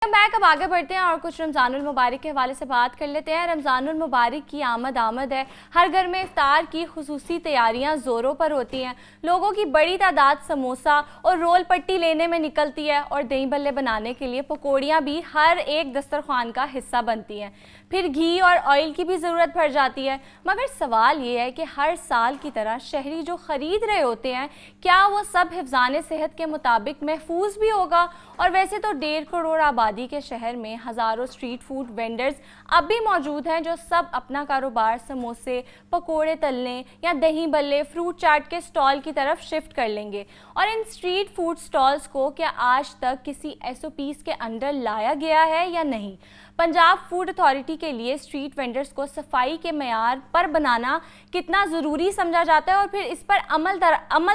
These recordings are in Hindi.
बैक अब आगे बढ़ते हैं और कुछ रमज़ानुल मुबारक के हवाले से बात कर लेते हैं। रमज़ानुल मुबारक की आमद है। हर घर में इफ्तार की खुसूसी तैयारियां ज़ोरों पर होती हैं। लोगों की बड़ी तादाद समोसा और रोल पट्टी लेने में निकलती है और दही भल्ले बनाने के लिए पकौड़ियाँ भी हर एक दस्तरखान का हिस्सा बनती हैं। फिर घी और ऑयल की भी ज़रूरत पड़ जाती है। मगर सवाल ये है कि हर साल की तरह शहरी जो ख़रीद रहे होते हैं, क्या वो सब हिफ्ज़ान सेहत के मुताबिक महफूज भी होगा? और वैसे तो 1.5 करोड़ आबादी के शहर में हज़ारों स्ट्रीट फूड वेंडर्स अब भी मौजूद हैं जो सब अपना कारोबार समोसे, पकोड़े तलने या दही भल्ले, फ्रूट चाट के स्टॉल की तरफ शिफ्ट कर लेंगे। और इन स्ट्रीट फूड स्टॉल्स को क्या आज तक किसी SOPs के अंडर लाया गया है या नहीं? पंजाब फूड अथॉरिटी के लिए स्ट्रीट वेंडर्स को सफाई के मेयार पर बनाना कितना ज़रूरी समझा जाता है और फिर इस पर अमल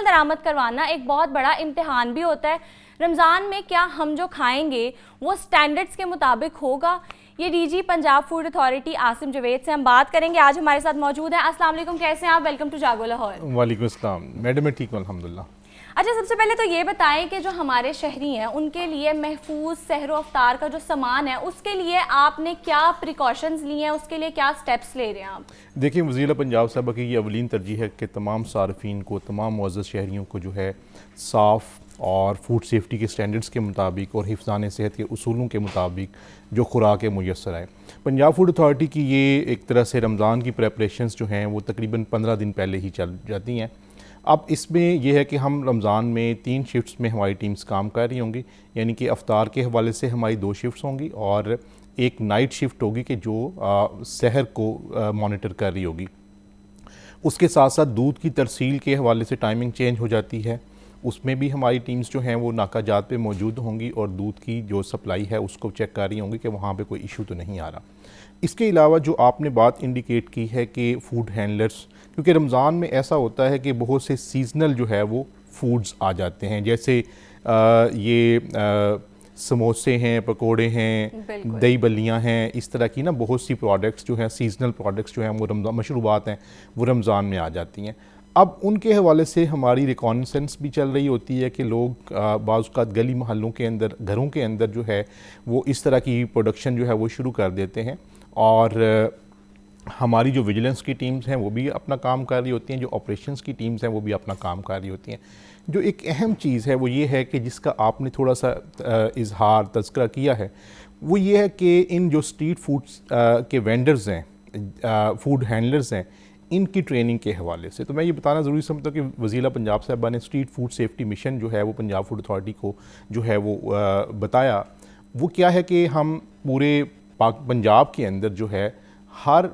दरामद करवाना एक बहुत बड़ा इम्तिहान भी होता है। रमज़ान में क्या हम जो खाएंगे वो स्टैंडर्ड्स के मुताबिक होगा? ये DG Punjab food authority Asim Javed से हम बात करेंगे। आज हमारे साथ मौजूद हैं। अस्सलाम वालेकुम, कैसे हैं आप? वेलकम टू जागो लाहौर। वालेकुम अस्सलाम मैडम, मैं ठीक हूँ अल्हम्दुलिल्लाह। अच्छा, सबसे पहले तो ये बताएं कि जो हमारे शहरी हैं उनके लिए महफूज सहरो अफ्तार का जो सामान है उसके लिए आपने क्या प्रिकॉशंस लिए हैं, उसके लिए क्या स्टेप्स ले रहे हैं आप? देखिए, वज़ीर पंजाब साहबा की ये अवलीन तरजीह है कि तमाम सार्फिन को, तमाम मुअज़्ज़ज़ शहरियों को जो है साफ़ और फूड सेफ्टी के स्टैंडर्ड्स के मुताबिक और हिफ्ज़ान सेहत के उसूलों के मुताबिक जो खुराकें मुयस्सर आए। पंजाब फूड अथॉरिटी की ये एक तरह से रमज़ान की प्रेपरेशंस जो हैं वो तकरीबन 15 दिन पहले ही चल जाती हैं। अब इसमें यह है कि हम रमज़ान में 3 शिफ्ट्स में हमारी टीम्स काम कर रही होंगी, यानी कि अफ्तार के हवाले से हमारी 2 शिफ्ट्स होंगी और एक नाइट शिफ्ट होगी कि जो सहर को मॉनिटर कर रही होगी। उसके साथ साथ दूध की तरसील के हवाले से टाइमिंग चेंज हो जाती है, उसमें भी हमारी टीम्स जो हैं वो नाकाजात पे मौजूद होंगी और दूध की जो सप्लाई है उसको चेक कर रही होंगी कि वहाँ पे कोई इशू तो नहीं आ रहा। इसके अलावा जो आपने बात इंडिकेट की है कि फ़ूड हैंडलर्स, क्योंकि रमज़ान में ऐसा होता है कि बहुत से सीजनल जो है वो फूड्स आ जाते हैं, जैसे समोसे हैं, पकोड़े हैं, दही बल्लियाँ हैं, इस तरह की ना बहुत सी प्रोडक्ट्स जो हैं, सीजनल प्रोडक्ट्स जो हैं वो रमज़ान मशरूबात हैं वो रमज़ान में आ जाती हैं। अब उनके हवाले से हमारी रिकॉनेसेंस भी चल रही होती है कि लोग बाज़ औक़ात गली मोहल्लों के अंदर, घरों के अंदर जो है वो इस तरह की प्रोडक्शन जो है वो शुरू कर देते हैं और हमारी जो विजिलेंस की टीम्स हैं वो भी अपना काम कर रही होती हैं, जो ऑपरेशंस की टीम्स हैं वो भी अपना काम कर रही होती हैं। जो एक अहम चीज़ है वो ये है कि जिसका आपने थोड़ा सा इजहार तज़किरा किया है, वो ये है कि इन जो स्ट्रीट फूड्स के वेंडर्स हैं, फूड हैंडलर्स हैं, इनकी ट्रेनिंग के हवाले से तो मैं ये बताना ज़रूरी समझता हूँ कि वज़ीर पंजाब साहबा ने स्ट्रीट फूड सेफ्टी मिशन जो है वो पंजाब फूड अथॉरिटी को जो है वो बताया। वो क्या है कि हम पूरे पंजाब के अंदर जो है हर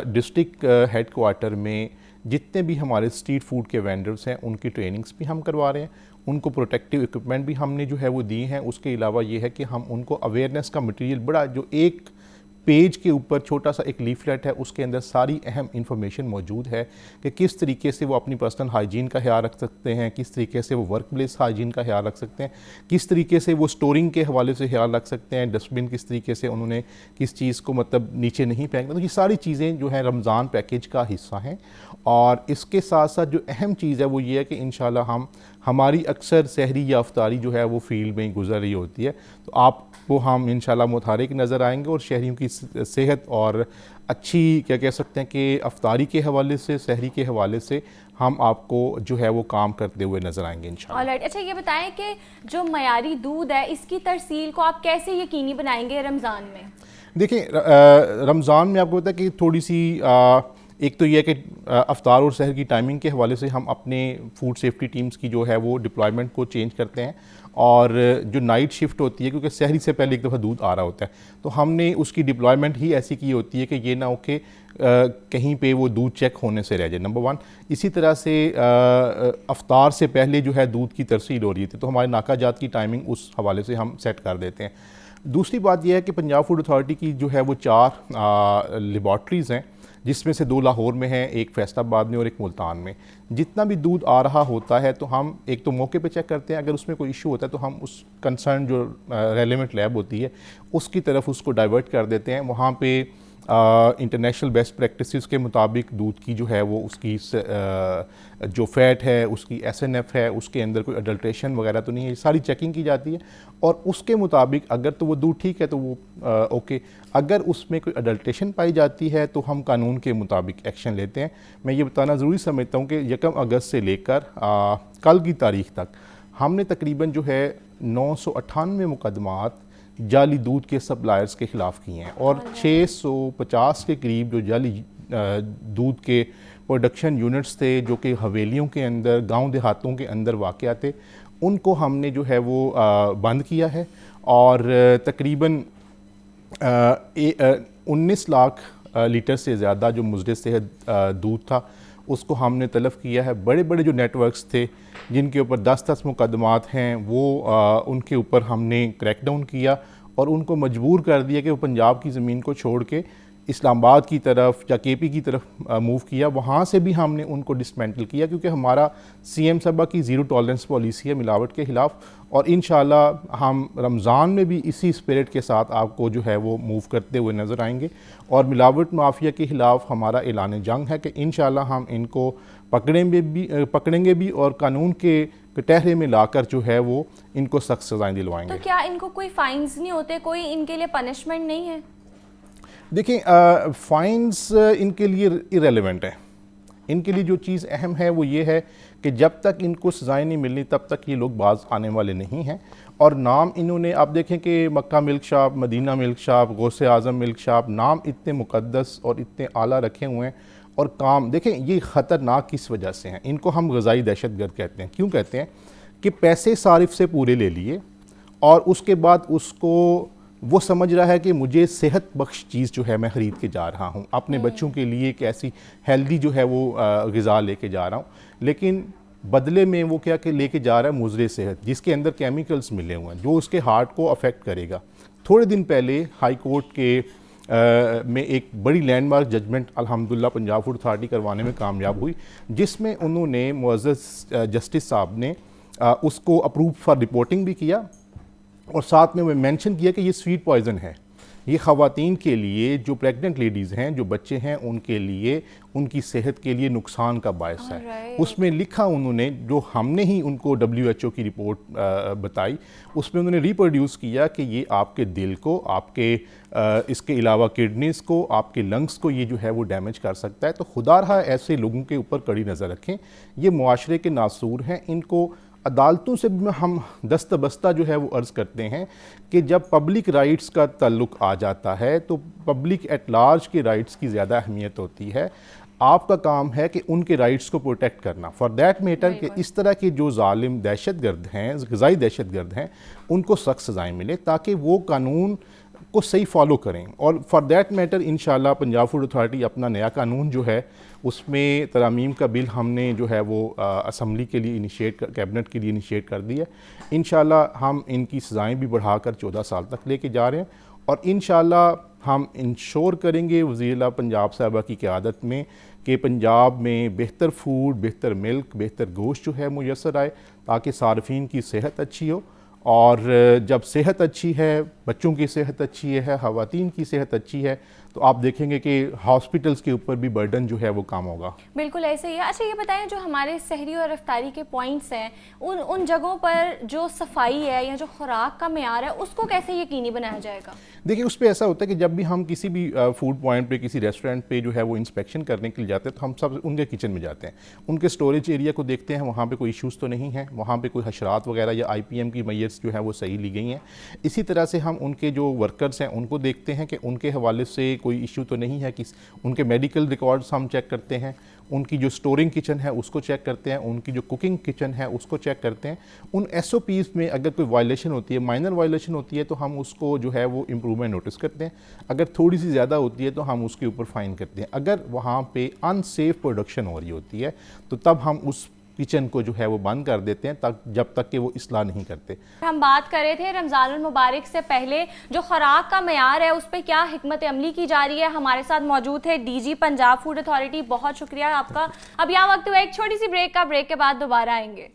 डिस्ट्रिक्ट हेड क्वार्टर में जितने भी हमारे स्ट्रीट फूड के वेंडर्स हैं उनकी ट्रेनिंग्स भी हम करवा रहे हैं, उनको प्रोटेक्टिव इक्विपमेंट भी हमने जो है वो दी हैं। उसके अलावा ये है कि हम उनको अवेयरनेस का मटेरियल, बड़ा जो एक पेज के ऊपर छोटा सा एक लीफलेट है उसके अंदर सारी अहम इंफॉर्मेशन मौजूद है कि किस तरीके से वो अपनी पर्सनल हाइजीन का ख्याल रख सकते हैं, किस तरीके से वो वर्क प्लेस हाइजीन का ख्याल रख सकते हैं, किस तरीके से वो स्टोरिंग के हवाले से ख्याल रख सकते हैं, डस्टबिन किस तरीके से उन्होंने किस चीज़ को मतलब नीचे नहीं फेंकना। तो ये सारी चीज़ें जो हैं रमज़ान पैकेज का हिस्सा हैं। और इसके साथ साथ जो अहम चीज़ है वो ये है कि इंशाल्लाह हमारी अक्सर सहरी या अफ्तारी जो है वो फील्ड में ही गुजर रही होती है, तो आपको हम इंशाल्लाह मुतहरिक नज़र आएंगे और शहरियों की सेहत और अच्छी क्या कह सकते हैं कि अफ्तारी के हवाले से, सहरी के हवाले से हम आपको जो है वो काम करते हुए नज़र आएंगे इंशाल्लाह। अच्छा, ये बताएं कि जो मयारी दूध है इसकी तरसील को आप कैसे यकीनी बनाएंगे रमज़ान में? देखिए, रमज़ान में आपको पता है कि थोड़ी सी एक तो यह है कि अफ्तार और सहर की टाइमिंग के हवाले से हम अपने फूड सेफ्टी टीम्स की जो है वो डिप्लॉयमेंट को चेंज करते हैं और जो नाइट शिफ्ट होती है, क्योंकि सहरी से पहले एक दफ़ा दूध आ रहा होता है, तो हमने उसकी डिप्लॉयमेंट ही ऐसी की होती है कि ये ना हो कि कहीं पे वो दूध चेक होने से रह जाए, नंबर 1। इसी तरह से अफ्तार से पहले जो है दूध की तरसील हो रही थी तो हमारे नाकाजात की टाइमिंग उस हवाले से हम सेट कर देते हैं। दूसरी बात यह है कि पंजाब फूड अथॉरिटी की जो है वो 4 लेबॉर्ट्रीज़ हैं, जिसमें से 2 लाहौर में हैं, एक फैसलाबाद में और एक मुल्तान में। जितना भी दूध आ रहा होता है तो हम एक तो मौके पे चेक करते हैं, अगर उसमें कोई इशू होता है तो हम उस कंसर्न जो रेलेवेंट लैब होती है उसकी तरफ उसको डाइवर्ट कर देते हैं। वहाँ पे इंटरनेशनल बेस्ट प्रैक्टिसेस के मुताबिक दूध की जो है वो उसकी जो फ़ैट है, उसकी SNF है, उसके अंदर कोई अडल्ट्रेशन वगैरह तो नहीं है, ये सारी चेकिंग की जाती है और उसके मुताबिक अगर तो वो दूध ठीक है तो वो ओके, अगर उसमें कोई अडल्ट्रेशन पाई जाती है तो हम कानून के मुताबिक एक्शन लेते हैं। मैं ये बताना ज़रूरी समझता हूँ कि 1 अगस्त से लेकर कल की तारीख तक हमने तकरीबन जो है 998 मुकदमात जाली दूध के सप्लायर्स के ख़िलाफ़ किए हैं और 650 के करीब जो जाली दूध के प्रोडक्शन यूनिट्स थे जो कि हवेलियों के अंदर, गांव देहातों के अंदर वाक़या थे, उनको हमने जो है वो बंद किया है और तकरीबन 19 लाख लीटर से ज़्यादा जो मुज़र सेहत दूध था उसको हमने तलब किया है। बड़े बड़े जो नेटवर्क्स थे जिनके ऊपर 10-10 मुकदमात हैं वो उनके ऊपर हमने क्रैकडाउन किया और उनको मजबूर कर दिया कि वो पंजाब की ज़मीन को छोड़ के इस्लामाबाद की तरफ या KP की तरफ मूव किया। वहाँ से भी हमने उनको डिसमेंटल किया क्योंकि हमारा CM साहबा की ज़ीरो टॉलरेंस पॉलिसी है मिलावट के ख़िलाफ़ और इंशाल्लाह हम रमज़ान में भी इसी स्पिरिट के साथ आपको जो है वो मूव करते हुए नज़र आएंगे और मिलावट माफिया के ख़िलाफ़ हमारा ऐलान जंग है कि इंशाल्लाह हम इनको पकड़ेंगे भी और कानून के कटहरे में लाकर जो है वो इनको सख्त सज़ाएँ दिलवाएंगे। तो क्या इनको कोई फाइन्स नहीं होते, कोई इनके लिए पनिशमेंट नहीं है? देखिए फाइन्स इनके लिए इरेलेवेंट है। इनके लिए जो चीज़ अहम है वो ये है कि जब तक इनको सज़ाएँ नहीं मिलनी तब तक ये लोग बाज आने वाले नहीं हैं और नाम इन्होंने, आप देखें कि Mecca milk shop, Medina milk shop, Ghause Azam milk shop, नाम इतने मुक़द्दस और इतने आला रखे हुए हैं और काम देखें ये ख़तरनाक किस वजह से हैं। इनको हम ग़ज़ाई दहशतगर्द कहते हैं। क्यों कहते हैं? कि पैसे सारिफ से पूरे ले लिए और उसके बाद उसको वो समझ रहा है कि मुझे सेहत बख्श चीज़ जो है मैं ख़रीद के जा रहा हूँ, अपने बच्चों के लिए एक ऐसी हेल्दी जो है वो ग़िज़ा लेके जा रहा हूँ, लेकिन बदले में वो क्या कि लेके जा रहा है मुज़र सेहत जिसके अंदर केमिकल्स मिले हुए हैं जो उसके हार्ट को अफेक्ट करेगा। थोड़े दिन पहले हाई कोर्ट के में एक बड़ी लैंडमार्क जजमेंट अल्हम्दुलिल्लाह पंजाब फूड अथॉरिटी करवाने में कामयाब हुई जिसमें उन्होंने मुअज़्ज़ज़ जस्टिस साहब ने उसको अप्रूव फॉर रिपोर्टिंग भी किया और साथ में वो मेंशन किया कि ये स्वीट पॉइज़न है, ये ख़वातीन के लिए, जो प्रेग्नेंट लेडीज़ हैं, जो बच्चे हैं, उनके लिए, उनकी सेहत के लिए नुकसान का बायस है। उसमें लिखा उन्होंने, जो हमने ही उनको WHO की रिपोर्ट बताई, उसमें उन्होंने रिप्रोड्यूस किया कि ये आपके दिल को, आपके इसके अलावा किडनीज़ को, आपके लंग्स को ये जो है वो डैमेज कर सकता है। तो खुदा रहा ऐसे लोगों के ऊपर कड़ी नज़र रखें। ये मुआशरे के नासूर हैं, इनको अदालतों से भी हम दस्तबस्ता जो है वो अर्ज़ करते हैं कि जब पब्लिक राइट्स का ताल्लुक़ आ जाता है तो पब्लिक एट लार्ज के राइट्स की ज़्यादा अहमियत होती है। आपका काम है कि उनके राइट्स को प्रोटेक्ट करना। फॉर दैट मैटर कि इस तरह के जो जालिम दहशतगर्द हैं, ग़ज़ाई दहशतगर्द हैं, उनको सख्त सज़ाएँ मिले ताकि वो कानून को सही फॉलो करें। और फॉर दैट मैटर इंशाल्लाह पंजाब फूड अथॉरिटी अपना नया कानून जो है उसमें तरामीम का बिल हमने जो है वो असम्बली के लिए कैबिनेट के लिए इनिशिएट कर दिया। इंशाल्लाह हम इनकी सज़ाएँ भी बढ़ाकर 14 साल तक लेके जा रहे हैं और इंशाल्लाह हम इंश्योर करेंगे वज़ीर पंजाब साहबा की क़यादत में कि पंजाब में बेहतर फूड, बेहतर मिल्क, बेहतर गोश्त जो है मुयस्सर आए ताकि सार्फिन की सेहत अच्छी हो। और जब सेहत अच्छी है, बच्चों की सेहत अच्छी है, ख़वातीन की सेहत अच्छी है, तो आप देखेंगे कि हॉस्पिटल्स के ऊपर भी बर्डन जो है वो कम होगा। बिल्कुल ऐसे ही है। अच्छा ये बताएं, जो हमारे सहरी और इफ्तारी के पॉइंट्स हैं उन जगहों पर जो सफाई है या जो खुराक का मेयार है उसको कैसे यकीनी बनाया जाएगा? देखिए उस पर ऐसा होता है कि जब भी हम किसी भी फूड पॉइंट पे, किसी रेस्टोरेंट पे जो है वो इंस्पेक्शन करने के लिए जाते हैं तो हम सब उनके किचन में जाते हैं, उनके स्टोरेज एरिया को देखते हैं, वहाँ पे कोई इश्यूज़ तो नहीं है, वहाँ पे कोई हशरात वगैरह या IPM की मैयर्स जो है वो सही ली गई हैं। इसी तरह से हम उनके जो वर्कर्स हैं उनको देखते हैं कि उनके हवाले से कोई इशू तो नहीं है, कि उनके मेडिकल रिकॉर्ड्स हम चेक करते हैं, उनकी जो स्टोरिंग किचन है उसको चेक करते हैं, उनकी जो कुकिंग किचन है उसको चेक करते हैं। उन SOPs में अगर कोई वायलेशन होती है, माइनर वायलेशन होती है, तो हम उसको जो है वो इम्प्रूवमेंट नोटिस करते हैं। अगर थोड़ी सी ज़्यादा होती है तो हम उसके ऊपर फ़ाइन करते हैं। अगर वहाँ पे अनसेफ प्रोडक्शन हो रही होती है तो तब हम उस किचन को जो है वो बंद कर देते हैं जब तक कि वो इस्लाह नहीं करते। हम बात कर रहे थे रमज़ानुल मुबारक से पहले जो खुराक का मयार है उस पर क्या हिकमत अमली की जा रही है। हमारे साथ मौजूद है DG पंजाब फूड अथॉरिटी, बहुत शुक्रिया आपका। अब यहाँ वक्त हुआ एक छोटी सी ब्रेक का, ब्रेक के बाद दोबारा आएंगे।